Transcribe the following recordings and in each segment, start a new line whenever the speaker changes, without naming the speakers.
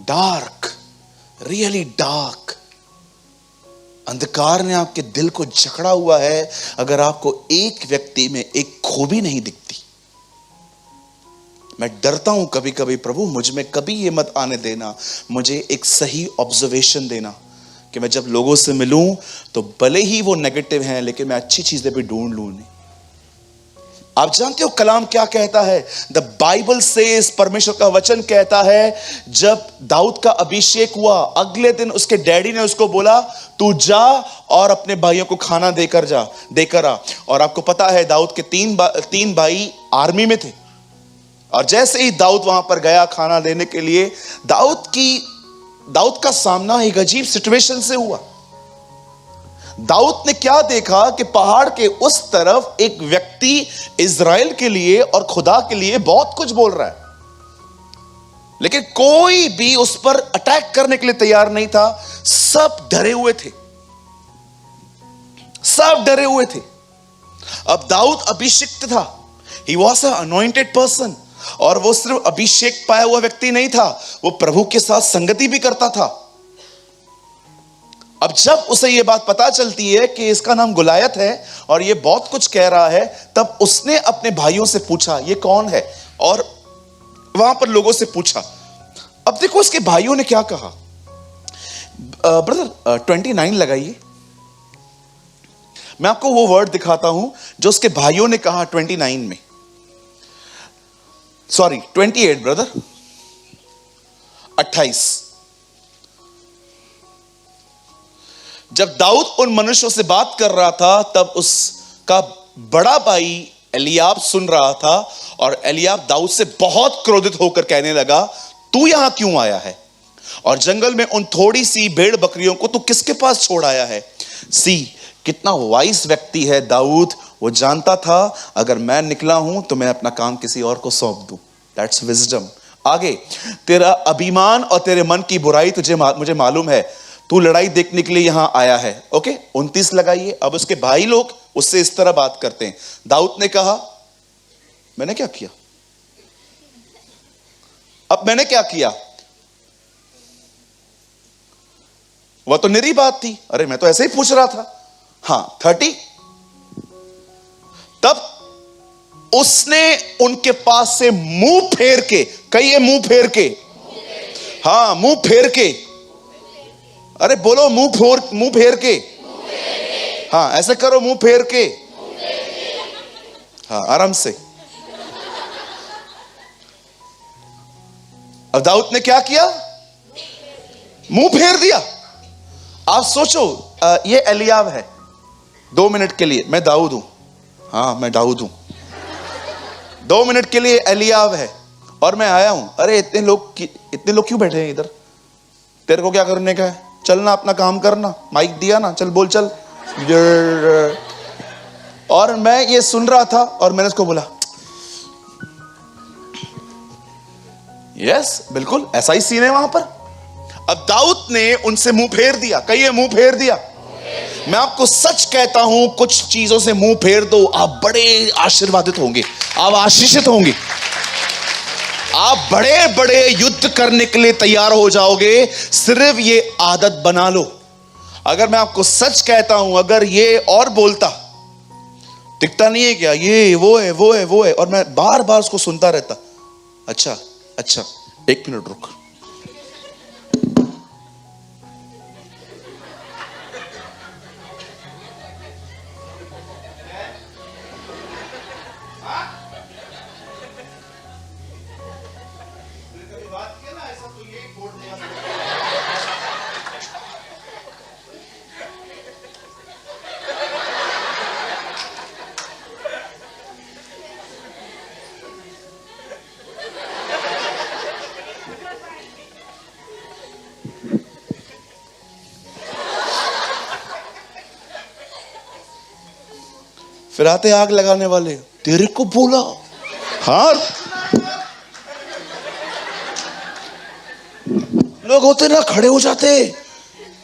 Dark, really dark. अंधकार ने आपके दिल को जकड़ा हुआ है। अगर आपको एक व्यक्ति में एक खूबी नहीं दिखती, मैं डरता हूं कभी कभी, प्रभु मुझ में कभी ये मत आने देना, मुझे एक सही ऑब्जर्वेशन देना कि मैं जब लोगों से मिलूं तो भले ही वो नेगेटिव हैं, लेकिन मैं अच्छी चीजें भी ढूंढ लूं। नहीं, आप जानते हो कलाम क्या कहता है? द बाइबल सेज, परमेश्वर का वचन कहता है, जब दाऊद का अभिषेक हुआ, अगले दिन उसके डैडी ने उसको बोला, तू जा और अपने भाइयों को खाना देकर आ। और आपको पता है दाऊद के तीन भाई आर्मी में थे, और जैसे ही दाऊद वहां पर गया खाना देने के लिए, दाऊद का सामना एक अजीब सिचुएशन से हुआ। दाऊद ने क्या देखा कि पहाड़ के उस तरफ एक व्यक्ति इज़राइल के लिए और खुदा के लिए बहुत कुछ बोल रहा है, लेकिन कोई भी उस पर अटैक करने के लिए तैयार नहीं था। सब डरे हुए थे, सब डरे हुए थे। अब दाऊद अभिषिक्त था, he was a anointed person, और वो सिर्फ अभिषेक पाया हुआ व्यक्ति नहीं था, वो प्रभु के साथ संगति भी करता था। अब जब उसे यह बात पता चलती है कि इसका नाम गुलायत है और यह बहुत कुछ कह रहा है, तब उसने अपने भाइयों से पूछा ये कौन है, और वहां पर लोगों से पूछा। अब देखो उसके भाइयों ने क्या कहा। ब्रदर 29 लगाइए, मैं आपको वो वर्ड दिखाता हूं जो उसके भाइयों ने कहा 29 में, सॉरी 28 ब्रदर, 28। जब दाऊद उन मनुष्यों से बात कर रहा था, तब उसका बड़ा भाई एलियाब सुन रहा था, और एलियाब दाऊद से बहुत क्रोधित होकर कहने लगा, तू यहां क्यों आया है, और जंगल में उन थोड़ी सी भेड़ बकरियों को तू किसके पास छोड़ आया है? सी, कितना वाइस व्यक्ति है दाऊद। वो जानता था अगर मैं निकला हूं तो मैं अपना काम किसी और को सौंप दूं। That's wisdom. आगे, तेरा अभिमान और तेरे मन की बुराई मुझे मालूम है, तू लड़ाई देखने के लिए यहां आया है। ओके 29 लगाइए। अब उसके भाई लोग उससे इस तरह बात करते हैं। दाऊद ने कहा, मैंने क्या किया? अब मैंने क्या किया? वह तो निरी बात थी, अरे मैं तो ऐसे ही पूछ रहा था। हाँ 30। तब उसने उनके पास से मुंह फेर के, कहिए मुंह फेर के, हाँ मुंह फेर के, अरे बोलो मुंह फेर के, हाँ ऐसे करो मुंह फेर के, हाँ आराम से। अब दाऊद ने क्या किया? मुंह फेर दिया। आप सोचो, ये एलियाब है, 2 मिनट के लिए मैं दाऊद हूं, हाँ मैं दाऊद हूं, 2 मिनट के लिए एलियाब है और मैं आया हूं। अरे इतने लोग क्यों बैठे हैं इधर? तेरे को क्या करने का है? चलना अपना काम करना, माइक दिया ना, चल बोल चल। और मैं ये सुन रहा था और मैंने उसको बोला, यस बिल्कुल ऐसा ही सीन है वहां पर। अब दाऊद ने उनसे मुंह फेर दिया, कहिए मुंह फेर दिया। मैं आपको सच कहता हूं, कुछ चीजों से मुंह फेर दो, आप बड़े आशीर्वादित होंगे, आप आशीषित होंगे, आप बड़े बड़े युद्ध करने के लिए तैयार हो जाओगे। सिर्फ ये आदत बना लो। अगर मैं आपको सच कहता हूं, अगर ये और बोलता, दिखता नहीं है क्या, ये वो है वो है वो है, और मैं बार बार उसको सुनता रहता, अच्छा अच्छा 1 मिनट रुक, फिर आते आग लगाने वाले, तेरे को बोला, हाँ लोग होते ना खड़े हो जाते,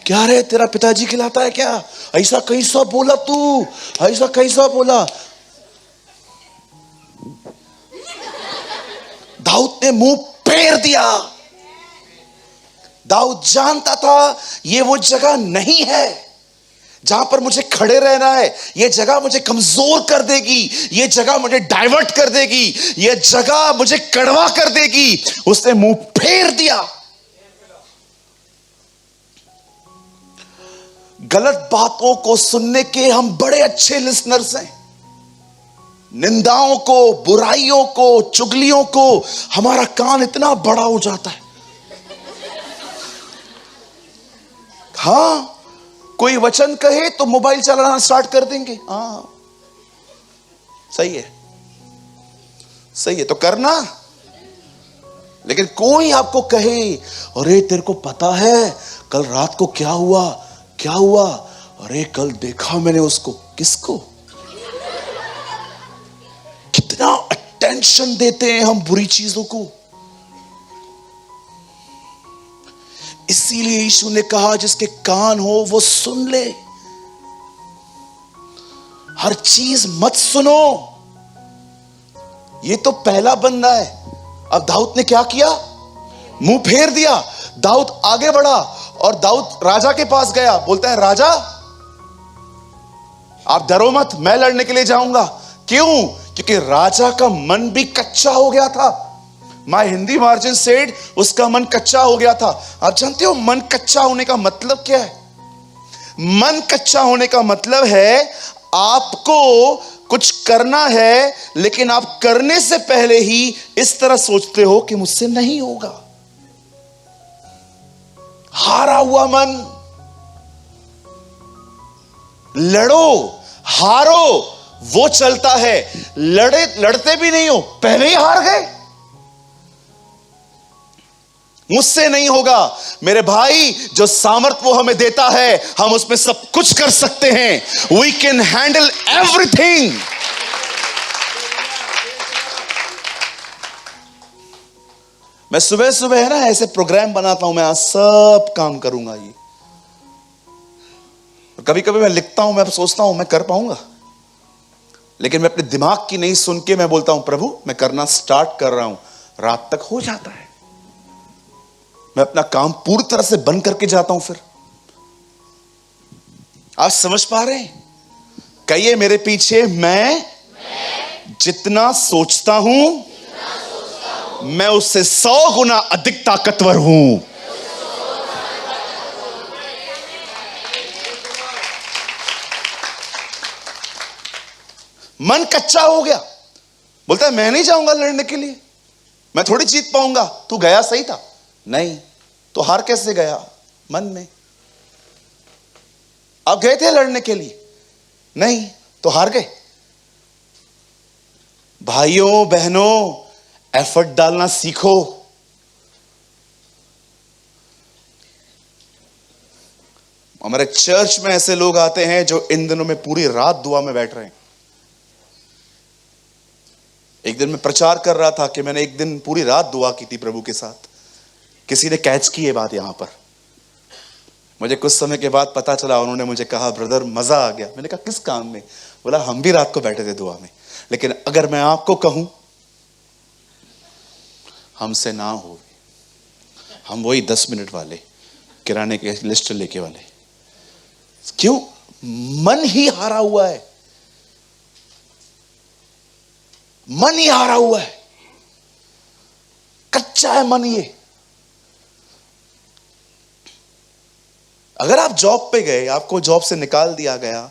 क्या रे तेरा पिताजी खिलाता है क्या? ऐसा कैसा बोला तू, ऐसा कैसा बोला? दाऊद ने मुंह फेर दिया। दाऊद जानता था ये वो जगह नहीं है जहां पर मुझे खड़े रहना है, ये जगह मुझे कमजोर कर देगी, ये जगह मुझे डाइवर्ट कर देगी, ये जगह मुझे कड़वा कर देगी। उसने मुंह फेर दिया। गलत बातों को सुनने के हम बड़े अच्छे लिसनर्स हैं। निंदाओं को, बुराइयों को, चुगलियों को हमारा कान इतना बड़ा हो जाता है। हां, कोई वचन कहे तो मोबाइल चलाना स्टार्ट कर देंगे। हाँ, सही है, सही है तो करना। लेकिन कोई आपको कहे, अरे तेरे को पता है कल रात को क्या हुआ, क्या हुआ, अरे कल देखा मैंने उसको। किसको? कितना अटेंशन देते हैं हम बुरी चीजों को। इसीलिए यीशु ने कहा जिसके कान हो वो सुन ले। हर चीज मत सुनो। ये तो पहला बंदा है। अब दाऊद ने क्या किया? मुंह फेर दिया। दाऊद आगे बढ़ा और दाऊद राजा के पास गया। बोलता है, राजा आप डरो मत, मैं लड़ने के लिए जाऊंगा। क्यों? क्योंकि राजा का मन भी कच्चा हो गया था। माय हिंदी मार्जिन सेड, उसका मन कच्चा हो गया था। आप जानते हो मन कच्चा होने का मतलब क्या है? मन कच्चा होने का मतलब है आपको कुछ करना है, लेकिन आप करने से पहले ही इस तरह सोचते हो कि मुझसे नहीं होगा। हारा हुआ मन। लड़ो, हारो, वो चलता है। लड़ते भी नहीं हो, पहले ही हार गए। मुझसे नहीं होगा। मेरे भाई, जो सामर्थ वो हमें देता है, हम उसमें सब कुछ कर सकते हैं। We can handle everything. मैं सुबह सुबह है ना ऐसे प्रोग्राम बनाता हूं, मैं आज सब काम करूंगा ये। कभी कभी मैं लिखता हूं, मैं सोचता हूं मैं कर पाऊंगा, लेकिन मैं अपने दिमाग की नहीं सुन के मैं बोलता हूं प्रभु मैं करना स्टार्ट कर रहा हूं। रात तक हो जाता है। मैं अपना काम पूरी तरह से बंद करके जाता हूं। फिर आप समझ पा रहे हैं? कहिए मेरे पीछे, मैं जितना सोचता हूं मैं उससे 100 गुना अधिक ताकतवर हूं। मन कच्चा हो गया। बोलता है मैं नहीं जाऊंगा लड़ने के लिए, मैं थोड़ी जीत पाऊंगा। तू गया सही था। नहीं तो हार कैसे गया? मन में। आप गए थे लड़ने के लिए? नहीं तो हार गए। भाइयों बहनों, एफर्ट डालना सीखो। हमारे चर्च में ऐसे लोग आते हैं जो इन दिनों में पूरी रात दुआ में बैठ रहे हैं। एक दिन मैं प्रचार कर रहा था कि मैंने एक दिन पूरी रात दुआ की थी प्रभु के साथ। किसी ने कैच की ये बात यहां पर। मुझे कुछ समय के बाद पता चला, उन्होंने मुझे कहा ब्रदर मजा आ गया। मैंने कहा किस काम में? बोला हम भी रात को बैठे थे दुआ में, लेकिन अगर मैं आपको कहूं हमसे ना हो, हम वही 10 मिनट वाले किराने के लिस्ट लेके वाले। क्यों? मन ही हारा हुआ है। मन ही हारा हुआ है, कच्चा है मन। ये अगर आप जॉब पे गए, आपको जॉब से निकाल दिया गया,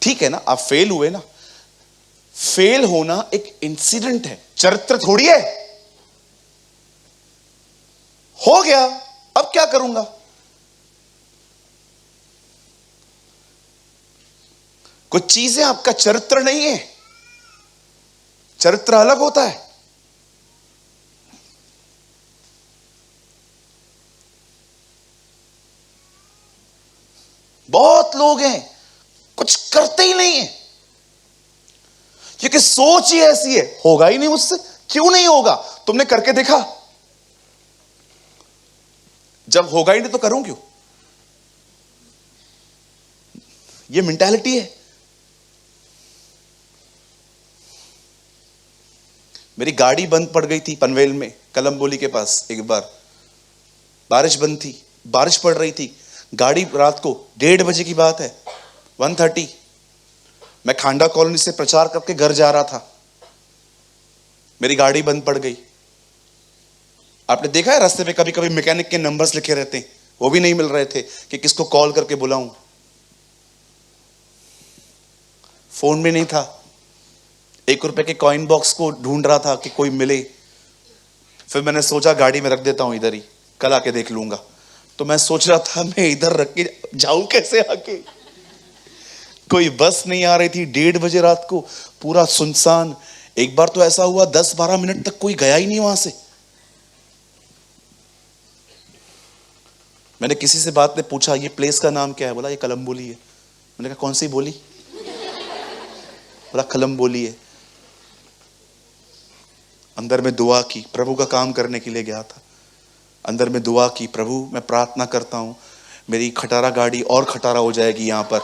ठीक है ना, आप फेल हुए ना। फेल होना एक इंसिडेंट है, चरित्र थोड़ी है। हो गया, अब क्या करूंगा? कुछ चीजें आपका चरित्र नहीं है। चरित्र अलग होता है। बहुत लोग हैं कुछ करते ही नहीं है, क्योंकि सोच ही ऐसी है, होगा ही नहीं मुझसे। क्यों नहीं होगा? तुमने करके देखा? जब होगा ही नहीं तो करूं क्यों? ये मेंटालिटी है। मेरी गाड़ी बंद पड़ गई थी पनवेल में, कलमबोली के पास। एक बार बारिश बंद थी, बारिश पड़ रही थी, गाड़ी रात को 1:30 बजे की बात है, 1:30। मैं खांडा कॉलोनी से प्रचार करके घर जा रहा था, मेरी गाड़ी बंद पड़ गई। आपने देखा है रास्ते पे कभी कभी मैकेनिक के नंबर्स लिखे रहते हैं, वो भी नहीं मिल रहे थे कि किसको कॉल करके बुलाऊं। फोन भी नहीं था, 1 रुपए के कॉइन बॉक्स को ढूंढ रहा था कि कोई मिले। फिर मैंने सोचा गाड़ी में रख देता हूं इधर ही, कल आके देख लूंगा। तो मैं सोच रहा था मैं इधर रख के जाऊं कैसे आके, कोई बस नहीं आ रही थी, 1:30 बजे रात को, पूरा सुनसान। एक बार तो ऐसा हुआ 10-12 मिनट तक कोई गया ही नहीं वहां से। मैंने किसी से बात में पूछा ये प्लेस का नाम क्या है, बोला ये कलमबोली है। मैंने कहा कौन सी बोली, बोला कलमबोली है। अंदर में दुआ की, प्रभु का काम करने के लिए गया था, अंदर में दुआ की, प्रभु मैं प्रार्थना करता हूं मेरी खटारा गाड़ी और खटारा हो जाएगी यहाँ पर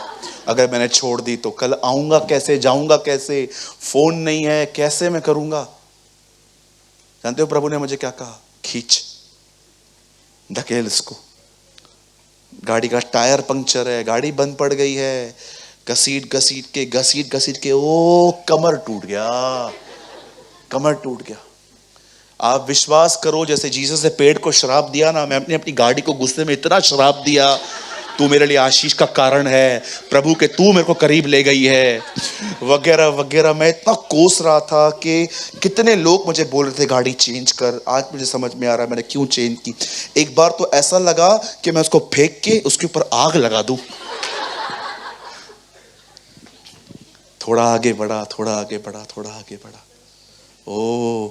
अगर मैंने छोड़ दी तो, कल आऊंगा कैसे, जाऊंगा कैसे, फोन नहीं है, कैसे मैं करूंगा। जानते हो प्रभु ने मुझे क्या कहा, खींच, धकेल इसको, गाड़ी का टायर पंक्चर है, गाड़ी बंद पड़ गई है, घसीट घसीट के ओ कमर टूट गया, कमर टूट गया। आप विश्वास करो जैसे जीसस ने पेड़ को श्राप दिया ना, मैं अपनी गाड़ी को गुस्से में इतना श्राप दिया, तू मेरे लिए आशीष का कारण है, प्रभु के तू मेरे को करीब ले गई है, वगैरह वगैरह। मैं इतना कोस रहा था कि कितने लोग मुझे बोल रहे थे गाड़ी चेंज कर। आज मुझे समझ में आ रहा है मैंने क्यों चेंज की। एक बार तो ऐसा लगा कि मैं उसको फेंक के उसके ऊपर आग लगा दूं। थोड़ा आगे बढ़ा, थोड़ा आगे बढ़ा, थोड़ा आगे बढ़ा, ओ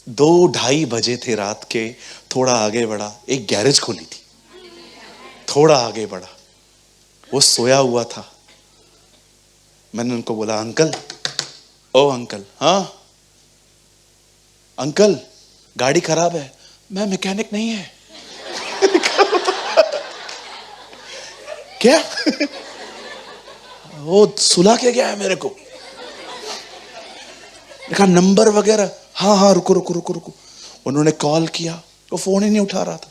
2:30 बजे थे रात के। थोड़ा आगे बढ़ा, एक गैरेज खोली थी, थोड़ा आगे बढ़ा, वो सोया हुआ था। मैंने उनको बोला अंकल, ओ अंकल, हाँ अंकल गाड़ी खराब है। मैं मैकेनिक नहीं है। क्या? वो सुला के गया है मेरे को। देखा नंबर वगैरह, हाँ हाँ रुको रुको रुको रुको। उन्होंने कॉल किया, वो फोन ही नहीं उठा रहा था।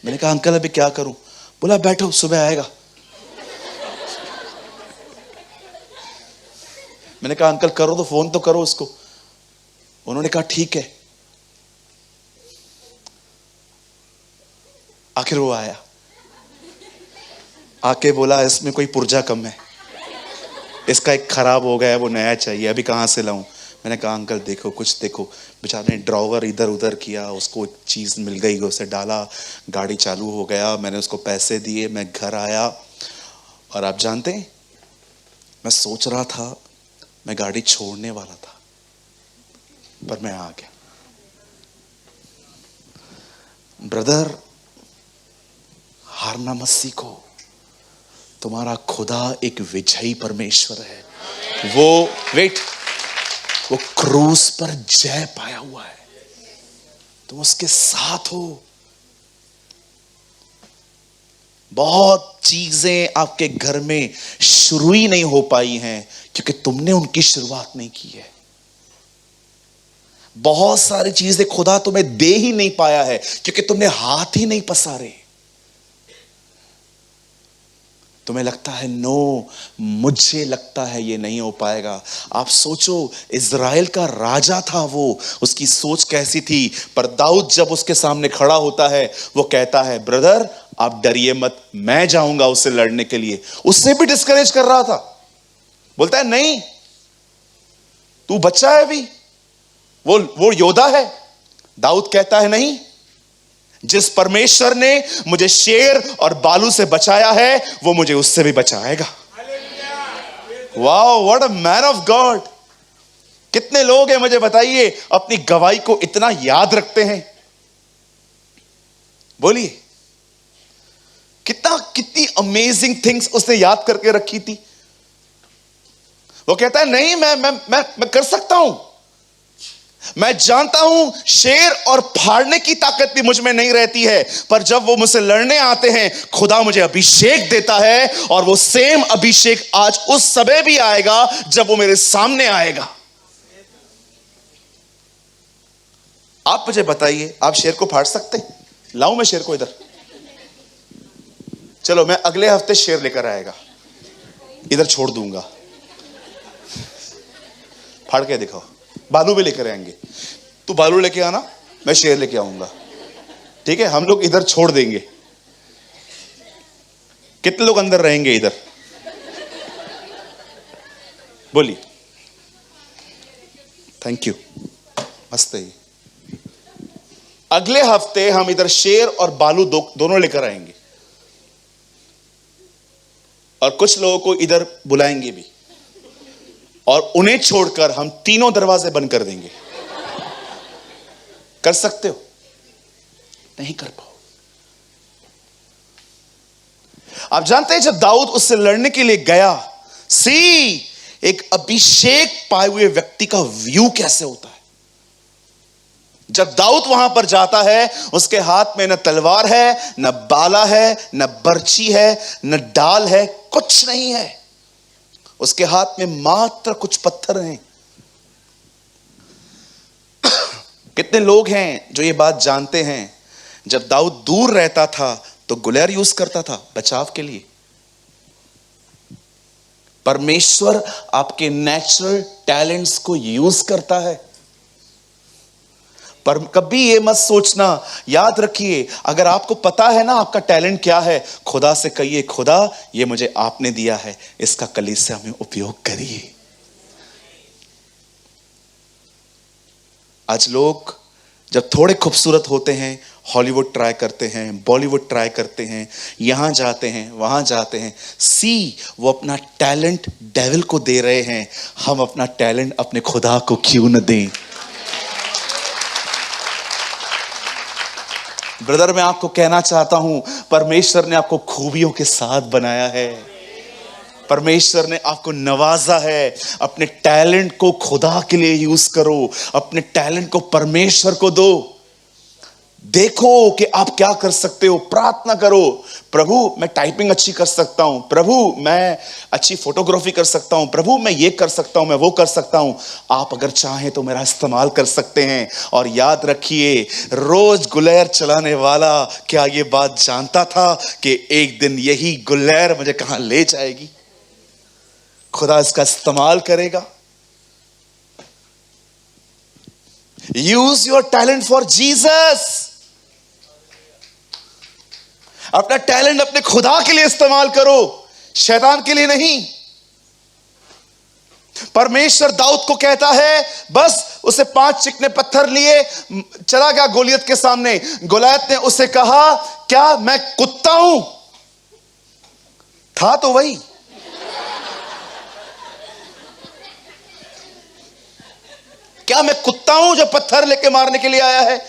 मैंने कहा अंकल अभी क्या करूं? बोला बैठो सुबह आएगा। मैंने कहा अंकल करो तो फोन तो करो उसको। उन्होंने कहा ठीक है। आखिर वो आया, आके बोला इसमें कोई पुर्जा कम है, इसका एक खराब हो गया है, वो नया चाहिए, अभी कहाँ से लाऊं? मैंने कहा अंकल देखो कुछ देखो। बेचारे ने ड्रॉवर इधर उधर किया, उसको एक चीज़ मिल गई, उसे डाला, गाड़ी चालू हो गया। मैंने उसको पैसे दिए, मैं घर आया और आप जानते हैं मैं सोच रहा था मैं गाड़ी छोड़ने वाला था, पर मैं आ गया। ब्रदर हारना मत सीखो, तुम्हारा खुदा एक विजयी परमेश्वर है। वो क्रूस पर जय पाया हुआ है, तुम उसके साथ हो। बहुत चीजें आपके घर में शुरू ही नहीं हो पाई हैं क्योंकि तुमने उनकी शुरुआत नहीं की है। बहुत सारी चीजें खुदा तुम्हें दे ही नहीं पाया है क्योंकि तुमने हाथ ही नहीं पसारे। तुम्हें लगता है नो, मुझे लगता है ये नहीं हो पाएगा। आप सोचो इज़राइल का राजा था वो, उसकी सोच कैसी थी। पर दाऊद जब उसके सामने खड़ा होता है वो कहता है ब्रदर आप डरिए मत, मैं जाऊंगा उससे लड़ने के लिए। उससे भी डिस्करेज कर रहा था, बोलता है नहीं तू बच्चा है अभी, वो योद्धा है। दाऊद कहता है नहीं, जिस परमेश्वर ने मुझे शेर और बालू से बचाया है वो मुझे उससे भी बचाएगा। Wow, what a man of God. कितने लोग हैं मुझे बताइए अपनी गवाही को इतना याद रखते हैं? बोलिए कितनी अमेजिंग थिंग्स उसने याद करके रखी थी। वो कहता है नहीं मैं कर सकता हूं, मैं जानता हूं शेर और फाड़ने की ताकत भी मुझ में नहीं रहती है, पर जब वो मुझसे लड़ने आते हैं खुदा मुझे अभिषेक देता है और वो सेम अभिषेक आज उस समय भी आएगा जब वो मेरे सामने आएगा। आप मुझे बताइए, आप शेर को फाड़ सकते? लाऊं मैं शेर को इधर? चलो, मैं अगले हफ्ते शेर लेकर आएगा, इधर छोड़ दूंगा। फाड़ के दिखाओ। बालू भी लेकर आएंगे, तू बालू लेके आना, मैं शेर लेके आऊंगा, ठीक है? हम लोग इधर छोड़ देंगे। कितने लोग अंदर रहेंगे इधर? बोलिए। थैंक यू, मस्त है। अगले हफ्ते हम इधर शेर और बालू दोनों लेकर आएंगे, और कुछ लोगों को इधर बुलाएंगे भी, और उन्हें छोड़कर हम तीनों दरवाजे बंद कर देंगे। कर सकते हो? नहीं कर पाओ। आप जानते हैं, जब दाऊद उससे लड़ने के लिए गया, एक अभिषेक पाए हुए व्यक्ति का व्यू कैसे होता है। जब दाऊद वहां पर जाता है, उसके हाथ में न तलवार है, न बाला है, न बर्छी है, न डाल है, कुछ नहीं है। उसके हाथ में मात्र कुछ पत्थर हैं। कितने लोग हैं जो ये बात जानते हैं, जब दाऊद दूर रहता था तो गुलेर यूज करता था बचाव के लिए। परमेश्वर आपके नेचुरल टैलेंट्स को यूज करता है। पर कभी ये मत सोचना, याद रखिए, अगर आपको पता है ना आपका टैलेंट क्या है, खुदा से कहिए, खुदा ये मुझे आपने दिया है, इसका कलीसिया में उपयोग करिए। आज लोग जब थोड़े खूबसूरत होते हैं, हॉलीवुड ट्राई करते हैं, बॉलीवुड ट्राई करते हैं, यहां जाते हैं, वहां जाते हैं। वो अपना टैलेंट डेविल को दे रहे हैं, हम अपना टैलेंट अपने खुदा को क्यों न दें? ब्रदर, मैं आपको कहना चाहता हूं, परमेश्वर ने आपको खूबियों के साथ बनाया है। परमेश्वर ने आपको नवाजा है। अपने टैलेंट को खुदा के लिए यूज करो, अपने टैलेंट को परमेश्वर को दो। देखो कि आप क्या कर सकते हो। प्रार्थना करो, प्रभु मैं टाइपिंग अच्छी कर सकता हूं, प्रभु मैं अच्छी फोटोग्राफी कर सकता हूं, प्रभु मैं ये कर सकता हूं, मैं वो कर सकता हूं। आप अगर चाहें तो मेरा इस्तेमाल कर सकते हैं। और याद रखिए, रोज गुलेर चलाने वाला क्या ये बात जानता था कि एक दिन यही गुलेर मुझे कहां ले जाएगी? खुदा इसका इस्तेमाल करेगा। Use your talent for Jesus. अपना टैलेंट अपने खुदा के लिए इस्तेमाल करो, शैतान के लिए नहीं। परमेश्वर दाऊद को कहता है, बस उसे 5 चिकने पत्थर लिए चला गया गोलियत के सामने। गोलियत ने उसे कहा, क्या मैं कुत्ता हूं? था तो वही। क्या मैं कुत्ता हूं जो पत्थर लेके मारने के लिए आया है?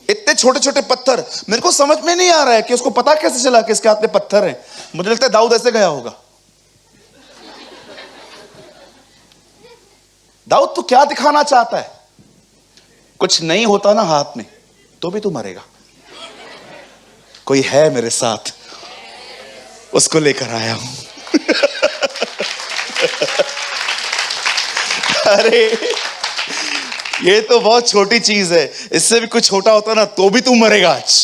इतने छोटे छोटे पत्थर, मेरे को समझ में नहीं आ रहा है कि उसको पता कैसे चला कि इसके हाथ में पत्थर है। मुझे लगता है दाऊद ऐसे गया होगा। दाऊद तू क्या दिखाना चाहता है? कुछ नहीं होता ना हाथ में तो भी तू मरेगा। कोई है मेरे साथ, उसको लेकर आया हूं। अरे ये तो बहुत छोटी चीज है, इससे भी कुछ छोटा होता ना तो भी तू मरेगा आज।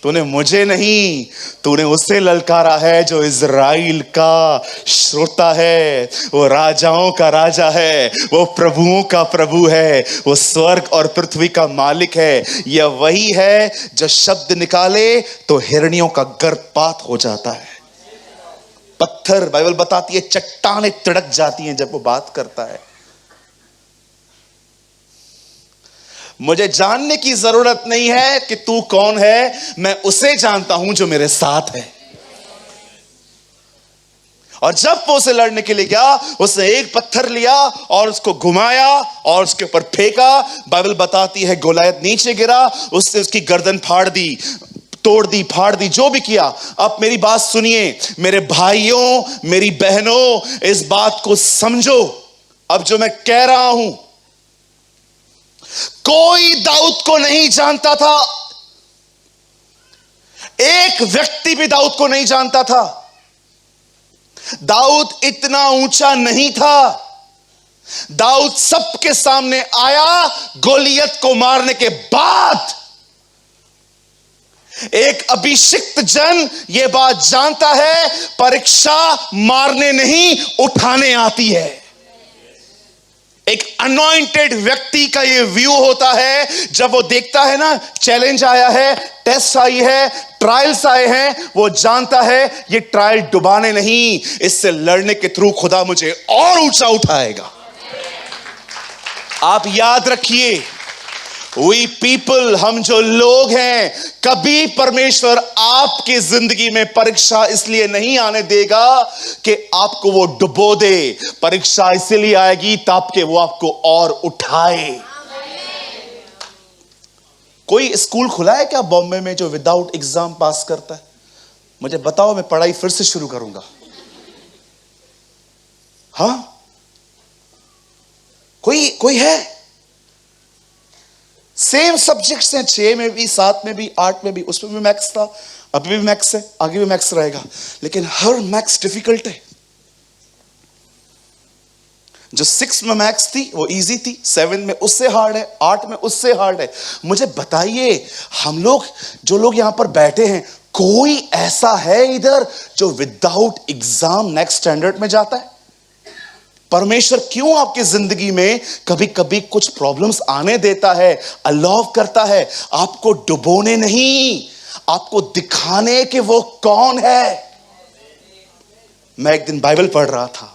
तूने मुझे नहीं, तूने उससे ललकारा है जो इज़राइल का श्रोता है, वो राजाओं का राजा है, वो प्रभुओं का प्रभु है, वो स्वर्ग और पृथ्वी का मालिक है। यह वही है जो शब्द निकाले तो हिरनियों का गर्भपात हो जाता है। पत्थर, बाइबल बताती है, चट्टानें तिड़क जाती हैं जब वो बात करता है। मुझे जानने की जरूरत नहीं है कि तू कौन है, मैं उसे जानता हूं जो मेरे साथ है। और जब वो उसे लड़ने के लिए गया, उसने एक पत्थर लिया और उसको घुमाया और उसके ऊपर फेंका। बाइबल बताती है गोलियत नीचे गिरा, उसने उसकी गर्दन फाड़ दी, तोड़ दी, फाड़ दी, जो भी किया। अब मेरी बात सुनिए मेरे भाइयों, मेरी बहनों, इस बात को समझो। अब जो मैं कह रहा हूं, कोई दाऊद को नहीं जानता था, एक व्यक्ति भी दाऊद को नहीं जानता था। दाऊद इतना ऊंचा नहीं था। दाऊद सबके सामने आया गोलियत को मारने के बाद। एक अभिषिक्त जन यह बात जानता है, परीक्षा मारने नहीं उठाने आती है। एक अनॉइंटेड व्यक्ति का यह व्यू होता है, जब वो देखता है ना चैलेंज आया है, टेस्ट आई है, ट्रायल्स आए हैं, वो जानता है ये ट्रायल डुबाने नहीं, इससे लड़ने के थ्रू खुदा मुझे और ऊंचा उठाएगा। आप याद रखिए, वी पीपल, हम जो लोग हैं, कभी परमेश्वर आपकी जिंदगी में परीक्षा इसलिए नहीं आने देगा कि आपको वो डुबो दे। परीक्षा इसलिए आएगी ताकि वो आपको और उठाए। कोई स्कूल खुला है क्या बॉम्बे में जो विदाउट एग्जाम पास करता है? मुझे बताओ, मैं पढ़ाई फिर से शुरू करूंगा। हाँ, कोई है? सेम सब्जेक्ट्स हैं, 6 में भी, 7 में भी, 8 में भी, उसमें भी मैथ्स था, अभी भी मैथ्स है, आगे भी मैथ्स रहेगा, लेकिन हर मैथ्स डिफिकल्ट है। जो 6 में मैथ्स थी वो इजी थी, 7 में उससे हार्ड है, 8 में उससे हार्ड है। मुझे बताइए, हम लोग जो लोग यहां पर बैठे हैं, कोई ऐसा है इधर जो विदाउट एग्जाम नेक्स्ट स्टैंडर्ड में जाता है? परमेश्वर क्यों आपकी जिंदगी में कभी कभी कुछ प्रॉब्लम्स आने देता है, अलाउ करता है? आपको डुबोने नहीं, आपको दिखाने कि वो कौन है। मैं एक दिन बाइबल पढ़ रहा था,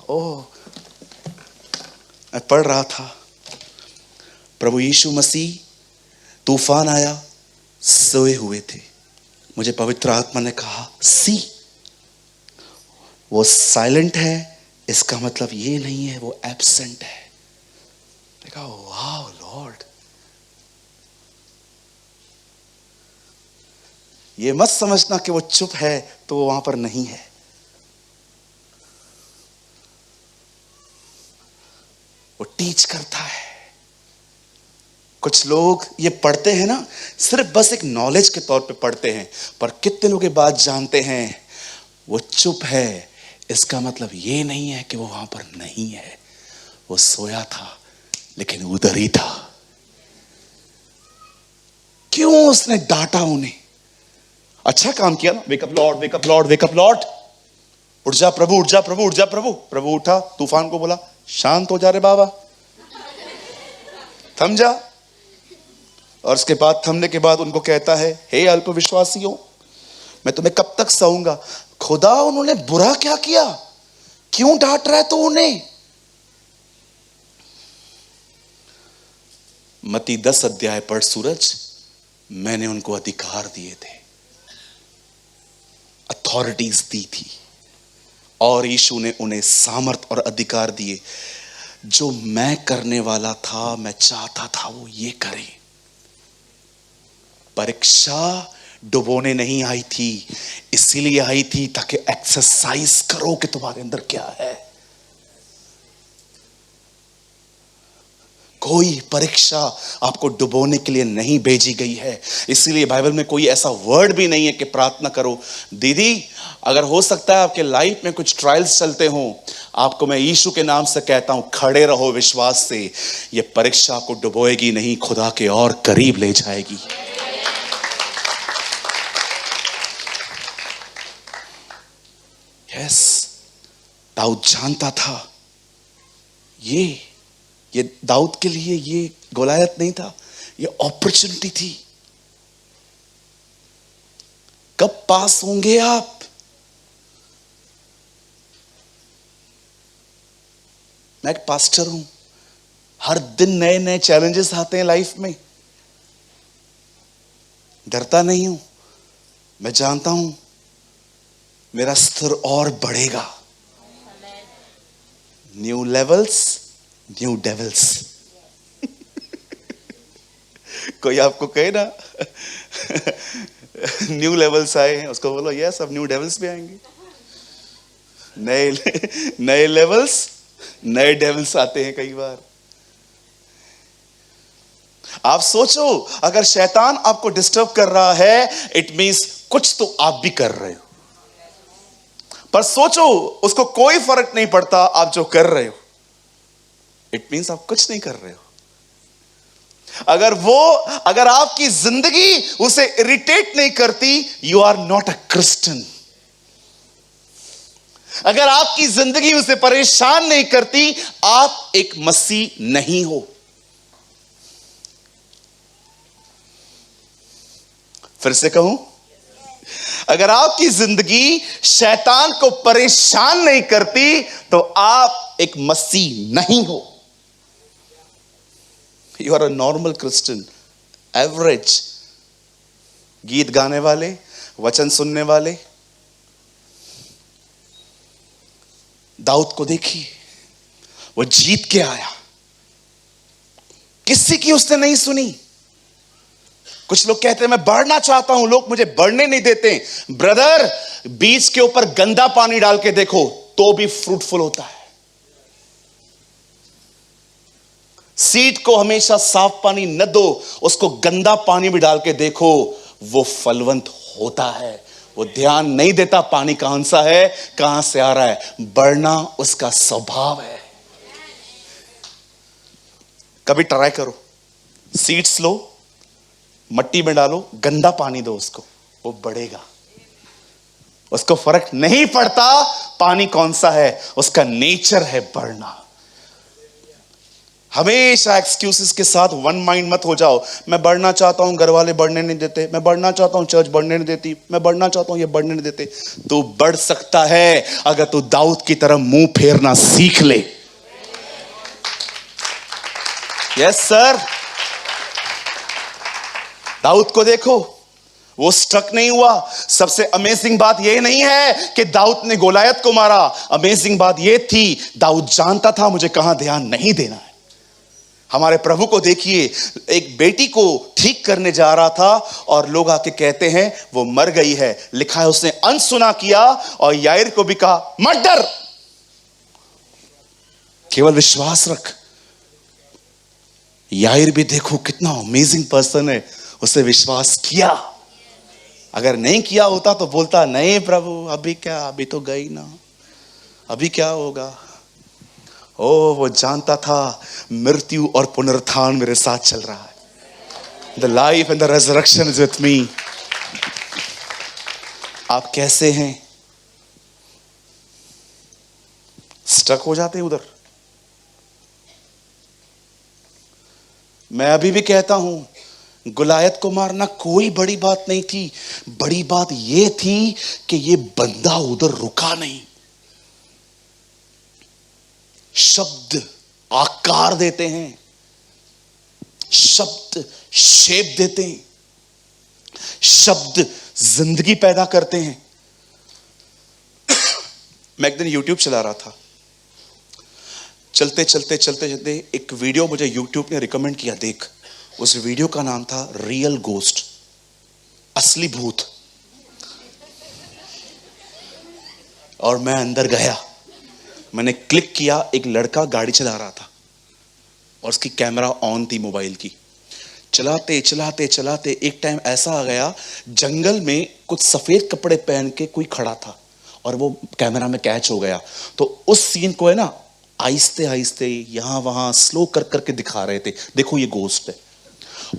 मैं पढ़ रहा था, प्रभु यीशु मसीह, तूफान आया, सोए हुए थे। मुझे पवित्र आत्मा ने कहा, सी वो साइलेंट है, इसका मतलब ये नहीं है वो एब्सेंट है। देखा, वाह लॉर्ड, ये मत समझना कि वो चुप है तो वो वहां पर नहीं है। वो टीच करता है। कुछ लोग ये पढ़ते हैं ना, सिर्फ बस एक नॉलेज के तौर पे पढ़ते हैं, पर कितने लोग ये बात जानते हैं, वो चुप है इसका मतलब ये नहीं है कि वो वहां पर नहीं है। वो सोया था लेकिन उधर ही था। क्यों उसने डांटा उन्हें? अच्छा काम किया ना, wake up Lord, wake up Lord, wake up Lord, उठ जा प्रभु, उठ जा प्रभु, उठ जा प्रभु। प्रभु उठा, तूफान को बोला, शांत हो जा रे बाबा, थम जा। और उसके बाद थमने के बाद उनको कहता है, हे अल्प विश्वासियों, मैं तुम्हें कब तक सहूंगा? खुदा, उन्होंने बुरा क्या किया? क्यों डांट रहा है तू उन्हें? मत्ती 10 अध्याय पढ़ सूरज, मैंने उनको अधिकार दिए थे, अथॉरिटीज दी थी, और यीशु ने उन्हें सामर्थ और अधिकार दिए। जो मैं करने वाला था, मैं चाहता था वो ये करें। परीक्षा डुबोने नहीं आई थी, इसीलिए आई थी ताकि एक्सरसाइज करो कि तुम्हारे अंदर क्या है। कोई परीक्षा आपको डुबोने के लिए नहीं भेजी गई है। इसीलिए बाइबल में कोई ऐसा वर्ड भी नहीं है कि प्रार्थना करो। दीदी, अगर हो सकता है आपके लाइफ में कुछ ट्रायल्स चलते हों, आपको मैं यीशु के नाम से कहता हूं, खड़े रहो विश्वास से। यह परीक्षा आपको डुबोएगी नहीं, खुदा के और करीब ले जाएगी। यस, दाऊद जानता था, ये दाऊद के लिए ये गोलायत नहीं था, ये अपॉर्चुनिटी थी। कब पास होंगे आप? मैं एक पास्टर हूं, हर दिन नए नए चैलेंजेस आते हैं लाइफ में। डरता नहीं हूं, मैं जानता हूं मेरा स्तर और बढ़ेगा। New levels, new devils. कोई आपको कहे ना न्यू लेवल्स आए हैं, उसको बोलो यस, अब न्यू डेविल्स भी आएंगे। नए लेवल्स, नए डेविल्स आते हैं कई बार। आप सोचो, अगर शैतान आपको डिस्टर्ब कर रहा है, इट मींस कुछ तो आप भी कर रहे हो। पर सोचो, उसको कोई फर्क नहीं पड़ता आप जो कर रहे हो। इट मीन्स आप कुछ नहीं कर रहे हो। अगर आपकी जिंदगी उसे इरिटेट नहीं करती, you are not a Christian. अगर आपकी जिंदगी उसे परेशान नहीं करती, आप एक मसीह नहीं हो। फिर से कहूं, अगर आपकी जिंदगी शैतान को परेशान नहीं करती, तो आप एक मसीह नहीं हो। You are a normal Christian, average. गीत गाने वाले, वचन सुनने वाले। दाऊद को देखिए, वो जीत के आया, किसी की उसने नहीं सुनी। कुछ लोग कहते हैं मैं बढ़ना चाहता हूं, लोग मुझे बढ़ने नहीं देते। ब्रदर, बीज के ऊपर गंदा पानी डाल के देखो तो भी फ्रूटफुल होता है। सीड को हमेशा साफ पानी न दो, उसको गंदा पानी भी डाल के देखो, वो फलवंत होता है। वो ध्यान नहीं देता पानी कौन सा है, कहां से आ रहा है। बढ़ना उसका स्वभाव है। कभी ट्राई करो, सीड्स लो, मट्टी में डालो, गंदा पानी दो उसको, वो बढ़ेगा। उसको फर्क नहीं पड़ता पानी कौन सा है, उसका नेचर है बढ़ना। हमेशा एक्सक्यूजेस के साथ वन माइंड मत हो जाओ। मैं बढ़ना चाहता हूं, घर वाले बढ़ने नहीं देते। मैं बढ़ना चाहता हूं, चर्च बढ़ने नहीं देती। मैं बढ़ना चाहता हूं, ये बढ़ने नहीं देते। तू बढ़ सकता है अगर तू दाऊद की तरह मुंह फेरना सीख ले। Yes sir. दाऊद को देखो, वो स्टक नहीं हुआ। सबसे अमेजिंग बात यह नहीं है कि दाऊद ने गोलायत को मारा। अमेजिंग बात यह थी, दाऊद जानता था मुझे कहां ध्यान नहीं देना है। हमारे प्रभु को देखिए, एक बेटी को ठीक करने जा रहा था और लोग आके कहते हैं वो मर गई है। लिखा है उसने अनसुना किया और याईर को भी कहा मत डर, केवल विश्वास रख। याईर भी देखो कितना अमेजिंग पर्सन है, उसे विश्वास किया। अगर नहीं किया होता तो बोलता नहीं प्रभु अभी क्या, अभी तो गई ना, अभी क्या होगा। ओ, वो जानता था मृत्यु और पुनरुत्थान मेरे साथ चल रहा है। The life and the resurrection is with me. आप कैसे हैं? स्टक हो जाते उधर। मैं अभी भी कहता हूं, गुलायत को मारना कोई बड़ी बात नहीं थी। बड़ी बात यह थी कि यह बंदा उधर रुका नहीं। शब्द आकार देते हैं, शब्द शेप देते हैं, शब्द जिंदगी पैदा करते हैं। मैं एक दिन यूट्यूब चला रहा था, चलते चलते एक वीडियो मुझे यूट्यूब ने रिकमेंड किया, देख। उस वीडियो का नाम था रियल गोस्ट, असली भूत। और मैं अंदर गया, मैंने क्लिक किया। एक लड़का गाड़ी चला रहा था और उसकी कैमरा ऑन थी मोबाइल की। चलाते चलाते चलाते एक टाइम ऐसा आ गया, जंगल में कुछ सफेद कपड़े पहन के कोई खड़ा था और वो कैमरा में कैच हो गया। तो उस सीन को है ना, आहिस्ते आहिस्ते यहां वहां स्लो कर करके दिखा रहे थे, देखो ये गोस्ट है।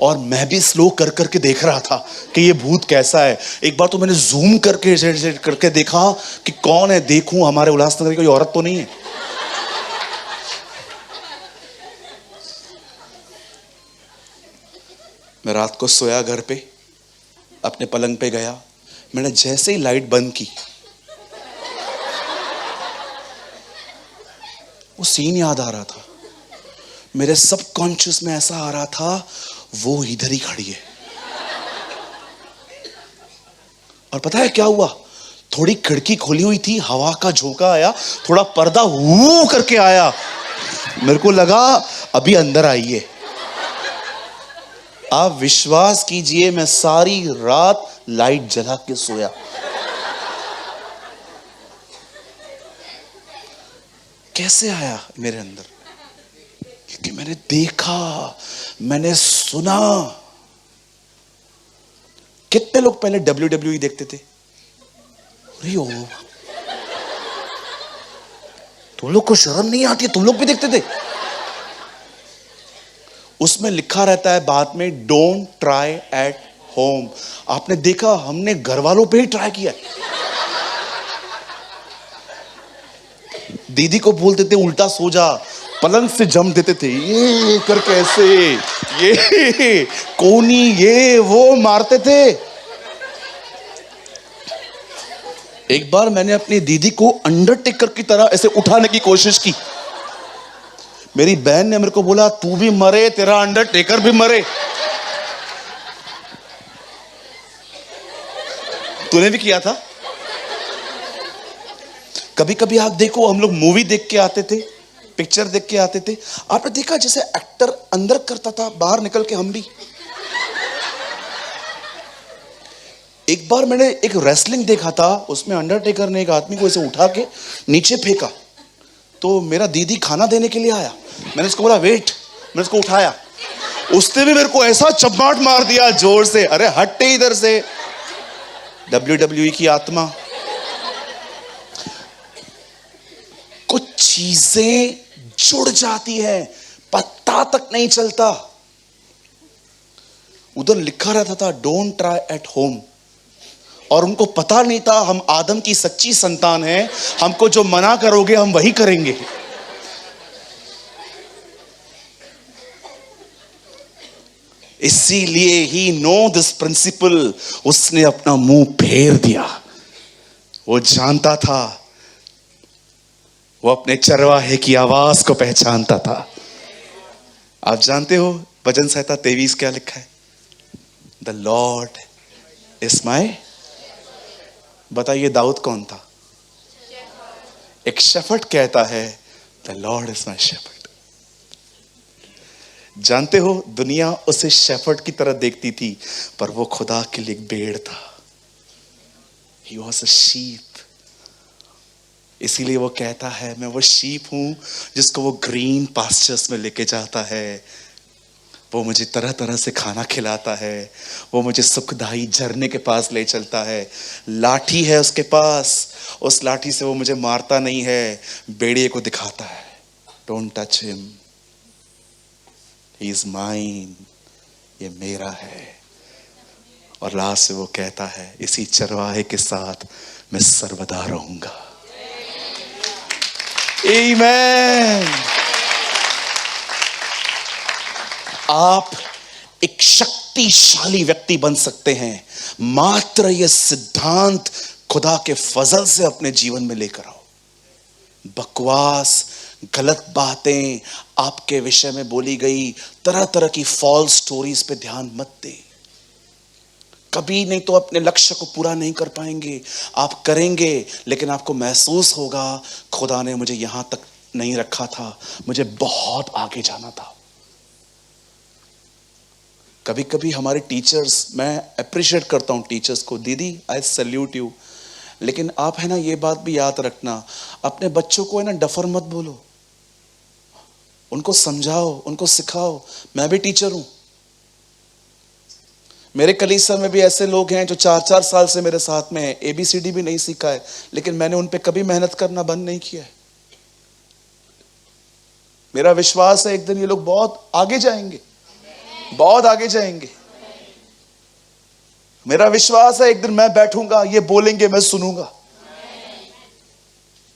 और मैं भी स्लो कर करके देख रहा था कि ये भूत कैसा है। एक बार तो मैंने जूम करके देखा कि कौन है, देखूं हमारे उल्लासनगर की कोई औरत तो नहीं है। मैं रात को सोया घर पे, अपने पलंग पे गया। मैंने जैसे ही लाइट बंद की, वो सीन याद आ रहा था। मेरे सबकॉन्शियस में ऐसा आ रहा था, वो इधर ही खड़ी है। और पता है क्या हुआ? थोड़ी खिड़की खोली हुई थी, हवा का झोंका आया, थोड़ा पर्दा वू करके आया। मेरे को लगा अभी अंदर आई है। आप विश्वास कीजिए, मैं सारी रात लाइट जला के सोया। कैसे आया मेरे अंदर? क्योंकि मैंने देखा, मैंने सुना। कितने लोग पहले WWE देखते थे? अरे ओ, तुम लोग को शर्म नहीं आती? तुम लोग भी देखते थे? उसमें लिखा रहता है बाद में, डोंट ट्राई एट होम। आपने देखा, हमने घर वालों पे ही ट्राई किया। दीदी को बोलते थे उल्टा सो जा, पलंग से जम देते थे, ये करके ऐसे, ये कोनी, ये वो मारते थे। एक बार मैंने अपनी दीदी को अंडरटेकर की तरह ऐसे उठाने की कोशिश की। मेरी बहन ने मेरे को बोला, तू भी मरे, तेरा अंडरटेकर भी मरे। तूने भी किया था? कभी कभी आप देखो, हम लोग मूवी देख के आते थे, पिक्चर देख के आते थे, आपने देखा जैसे एक्टर अंदर करता था, बाहर निकल के हम भी। एक बार मैंने एक रेसलिंग देखा था, उसमें अंडरटेकर ने एक आदमी को ऐसे उठा के नीचे फेंका, तो मेरा दीदी खाना देने के लिए आया, मैंने उसको बोला वेट, मैंने उसको उठाया, उसने भी मेरे को ऐसा चप्पाट मार दिया जोर से, अरे हटते इधर से। WWE की आत्मा। कुछ चीजें जुड़ जाती है, पता तक नहीं चलता। उधर लिखा रहता था डोंट ट्राई एट होम, और उनको पता नहीं था हम आदम की सच्ची संतान हैं, हमको जो मना करोगे हम वही करेंगे। इसीलिए ही नो दिस प्रिंसिपल, उसने अपना मुंह फेर दिया। वो जानता था, वो अपने चरवाहे की आवाज को पहचानता था। आप जानते हो भजन संहिता 23 क्या लिखा है? The Lord is my. बताइए दाऊद कौन था? एक शेफर्ड कहता है the Lord is my shepherd. जानते हो दुनिया उसे शेफर्ड की तरह देखती थी, पर वो खुदा के लिए एक भेड़ था। He was a sheep। इसीलिए वो कहता है मैं वो शीप हूं जिसको वो ग्रीन पास्चर्स में लेके जाता है, वो मुझे तरह तरह से खाना खिलाता है, वो मुझे सुखदाई झरने के पास ले चलता है। लाठी है उसके पास, उस लाठी से वो मुझे मारता नहीं है, भेड़िए को दिखाता है don't touch him, he is mine, ये मेरा है। और लास्ट से वो कहता है इसी चरवाहे के साथ मैं सर्वदा रहूंगा। आमीन। आप एक शक्तिशाली व्यक्ति बन सकते हैं, मात्र यह सिद्धांत खुदा के फजल से अपने जीवन में लेकर आओ। बकवास, गलत बातें आपके विषय में बोली गई, तरह तरह की फॉल्स स्टोरीज पे ध्यान मत दे। कभी नहीं तो अपने लक्ष्य को पूरा नहीं कर पाएंगे। आप करेंगे लेकिन आपको महसूस होगा खुदा ने मुझे यहां तक नहीं रखा था, मुझे बहुत आगे जाना था। कभी कभी हमारे टीचर्स, मैं अप्रिशिएट करता हूं टीचर्स को, दीदी आई सैल्यूट यू, लेकिन आप है ना ये बात भी याद रखना, अपने बच्चों को है ना डफर मत बोलो, उनको समझाओ, उनको सिखाओ। मैं भी टीचर हूं, मेरे कलीसिया में भी ऐसे लोग हैं जो 4-4 साल से मेरे साथ में हैं, ABCD भी नहीं सीखा है, लेकिन मैंने उन पे कभी मेहनत करना बंद नहीं किया है। मेरा विश्वास है एक दिन ये लोग बहुत आगे जाएंगे, बहुत आगे जाएंगे। मेरा विश्वास है एक दिन मैं बैठूंगा, ये बोलेंगे, मैं सुनूंगा।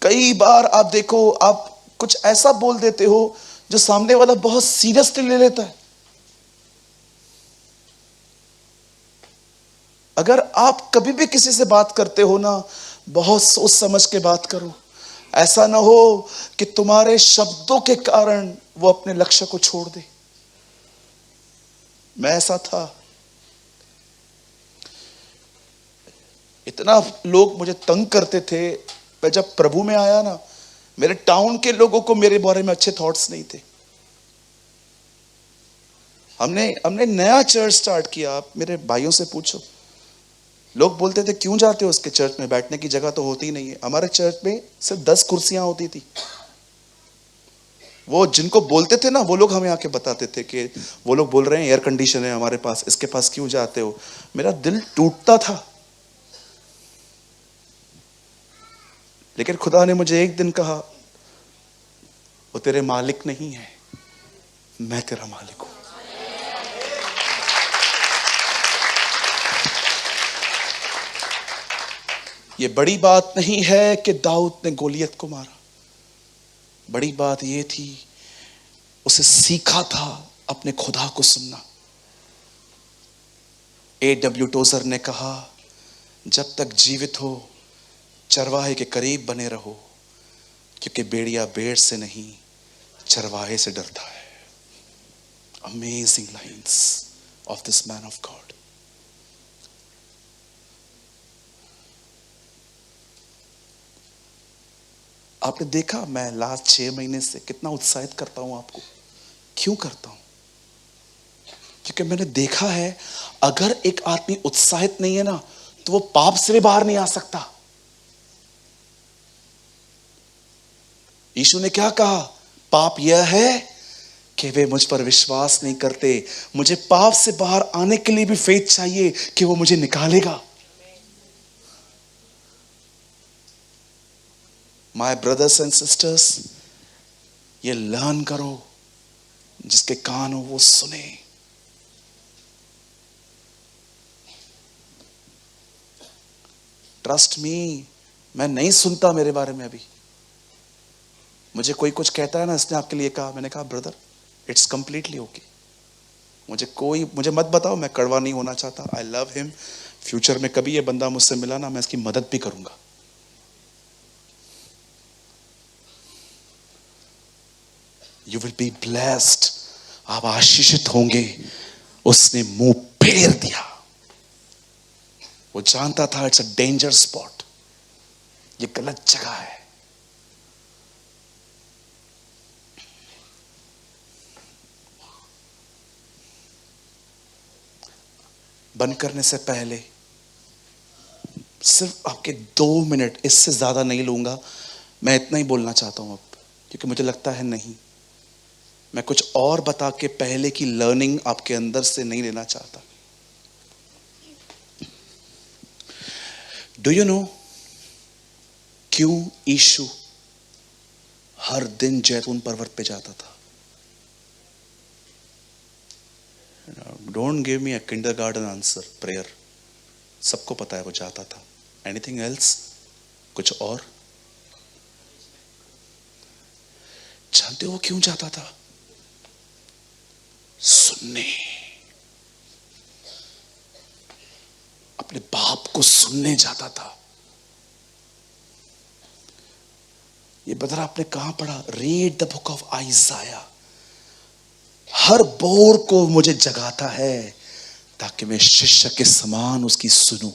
कई बार आप देखो, आप कुछ ऐसा बोल देते हो जो सामने वाला बहुत सीरियसली ले लेता है। अगर आप कभी भी किसी से बात करते हो ना, बहुत सोच समझ के बात करो। ऐसा ना हो कि तुम्हारे शब्दों के कारण वो अपने लक्ष्य को छोड़ दे। मैं ऐसा था, इतना लोग मुझे तंग करते थे। मैं जब प्रभु में आया ना, मेरे टाउन के लोगों को मेरे बारे में अच्छे थॉट्स नहीं थे। हमने नया चर्च स्टार्ट किया, आप मेरे भाइयों से पूछो, लोग बोलते थे क्यों जाते हो उसके चर्च में, बैठने की जगह तो होती नहीं है। हमारे चर्च में सिर्फ 10 कुर्सियां होती थी। वो जिनको बोलते थे ना, वो लोग हमें आके बताते थे कि वो लोग बोल रहे हैं एयर कंडीशन है हमारे पास, इसके पास क्यों जाते हो। मेरा दिल टूटता था, लेकिन खुदा ने मुझे एक दिन कहा, वो तेरे मालिक नहीं है, मैं तेरा मालिक हूं। ये बड़ी बात नहीं है कि दाऊद ने गोलियत को मारा, बड़ी बात ये थी उसे सीखा था अपने खुदा को सुनना। A.W. टोजर ने कहा, जब तक जीवित हो चरवाहे के करीब बने रहो, क्योंकि भेड़िया भेड़ से नहीं चरवाहे से डरता है। Amazing lines of this man of God. आपने देखा मैं लास्ट 6 महीने से कितना उत्साहित करता हूं आपको। क्यों करता हूं? क्योंकि मैंने देखा है अगर एक आदमी उत्साहित नहीं है ना तो वो पाप से भी बाहर नहीं आ सकता। यीशु ने क्या कहा? पाप यह है कि वे मुझ पर विश्वास नहीं करते। मुझे पाप से बाहर आने के लिए भी फेथ चाहिए कि वो मुझे निकालेगा। माय ब्रदर्स एंड सिस्टर्स, ये लर्न करो, जिसके कान हो वो सुने। ट्रस्ट मी, मैं नहीं सुनता मेरे बारे में। अभी मुझे कोई कुछ कहता है ना, इसने आपके लिए कहा, मैंने कहा ब्रदर इट्स कंप्लीटली ओके। मुझे मत बताओ, मैं कड़वा नहीं होना चाहता। I love him. फ्यूचर में कभी ये बंदा मुझसे मिला ना, मैं इसकी मदद भी करूंगा। यू विल बी ब्लेस्ड, आप आशीषित होंगे। उसने मुंह फेर दिया। वो जानता था इट्स अ डेंजर स्पॉट, ये गलत जगह है। बंद करने से पहले सिर्फ आपके 2 मिनट, इससे ज्यादा नहीं लूंगा, मैं इतना ही बोलना चाहता हूं अब, क्योंकि मुझे लगता है नहीं, मैं कुछ और बता के पहले की लर्निंग आपके अंदर से नहीं लेना चाहता। डू यू नो क्यों यीशु हर दिन जैतून पर्वत पे जाता था? Don't give me a kindergarten answer prayer. सबको पता है वो जाता था। Anything else? कुछ और? जानते हो क्यों जाता था? सुनने, अपने बाप को सुनने जाता था। ये बदरा आपने कहां पढ़ा? Read the book of आइजाया। Her bore को मुझे जगाता है ताकि मैं शिष्य के समान उसकी सुनूं।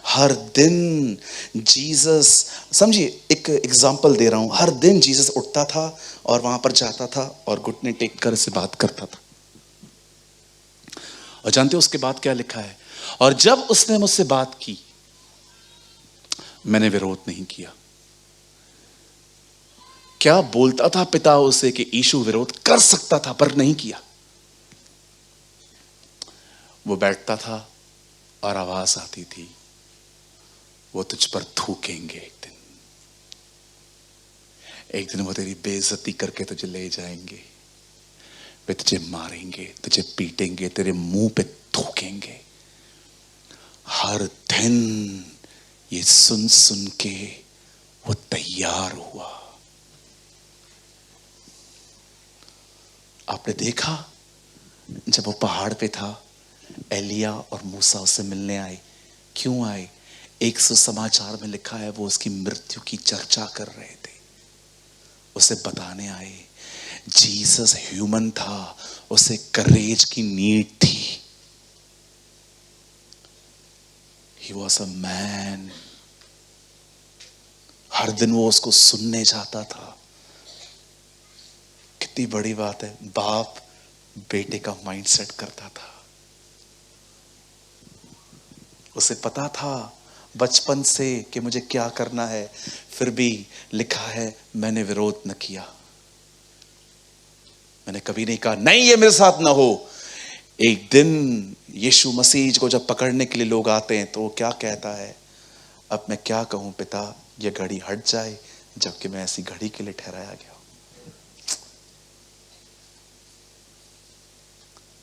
हर दिन जीसस, समझिए एक एग्जाम्पल दे रहा हूं, हर दिन जीसस उठता था और वहां पर जाता था और घुटने टेक कर से बात करता था। और जानते हो उसके बाद क्या लिखा है? और जब उसने मुझसे बात की मैंने विरोध नहीं किया। क्या बोलता था पिता उसे कि यीशु विरोध कर सकता था पर नहीं किया। वो बैठता था और आवाज आती थी, वो तुझ पर थूकेंगे एक दिन वो तेरी बेइज्जती करके तुझे ले जाएंगे, वे तुझे मारेंगे, तुझे पीटेंगे, तेरे मुंह पे थूकेंगे। हर दिन ये सुन सुन के वो तैयार हुआ। आपने देखा जब वो पहाड़ पे था, एलिया और मूसा उससे मिलने आए। क्यों आए? एक सुसमाचार में लिखा है वो उसकी मृत्यु की चर्चा कर रहे थे, उसे बताने आए। जीसस ह्यूमन था, उसे करेज की नीड थी। He was a man. हर दिन वो उसको सुनने जाता था। कितनी बड़ी बात है, बाप बेटे का माइंडसेट करता था। उसे पता था बचपन से कि मुझे क्या करना है, फिर भी लिखा है मैंने विरोध न किया। मैंने कभी नहीं कहा नहीं ये मेरे साथ ना हो। एक दिन यीशु मसीह को जब पकड़ने के लिए लोग आते हैं तो वो क्या कहता है? अब मैं क्या कहूं पिता, ये घड़ी हट जाए, जबकि मैं ऐसी घड़ी के लिए ठहराया गया।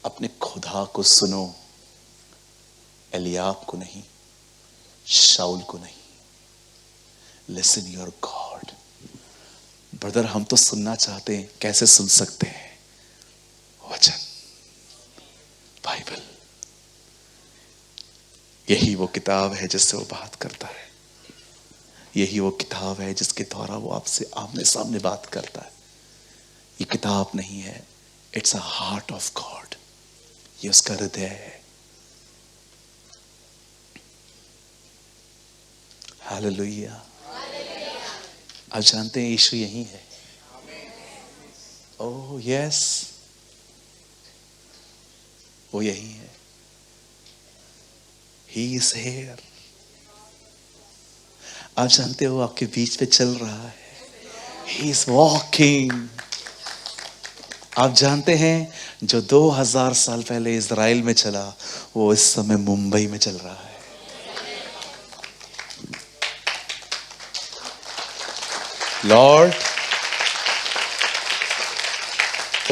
अपने खुदा को सुनो, एलियाब को नहीं। शाऊल को नहीं। Listen your God. ब्रदर, हम तो सुनना चाहते हैं, कैसे सुन सकते हैं? वचन, बाइबल, यही वो किताब है जिससे वो बात करता है। यही वो किताब है जिसके द्वारा वो आपसे आमने सामने बात करता है। ये किताब नहीं है, it's a heart of God. ये उसका हृदय है। हालेलुया। आप जानते हैं यीशु यही है। ओह यस, वो यही है। He is here. आप जानते हो आपके बीच में चल रहा है। He is walking. आप जानते हैं जो 2000 साल पहले इज़राइल में चला, वो इस समय मुंबई में चल रहा है। Lord,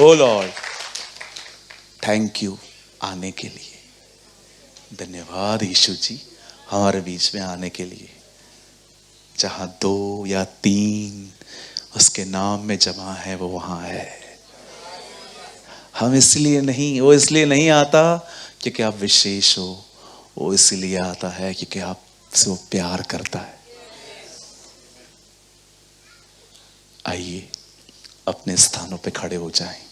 oh lord, thank you आने के लिए। धन्यवाद यीशु जी, हमारे बीच में आने के लिए। जहां 2 या 3 उसके नाम में जमा है, वो वहां है। हम इसलिए नहीं, वो इसलिए नहीं आता क्योंकि आप विशेष हो, वो इसलिए आता है क्योंकि आपसे वो प्यार करता है। आइए अपने स्थानों पे खड़े हो जाएं।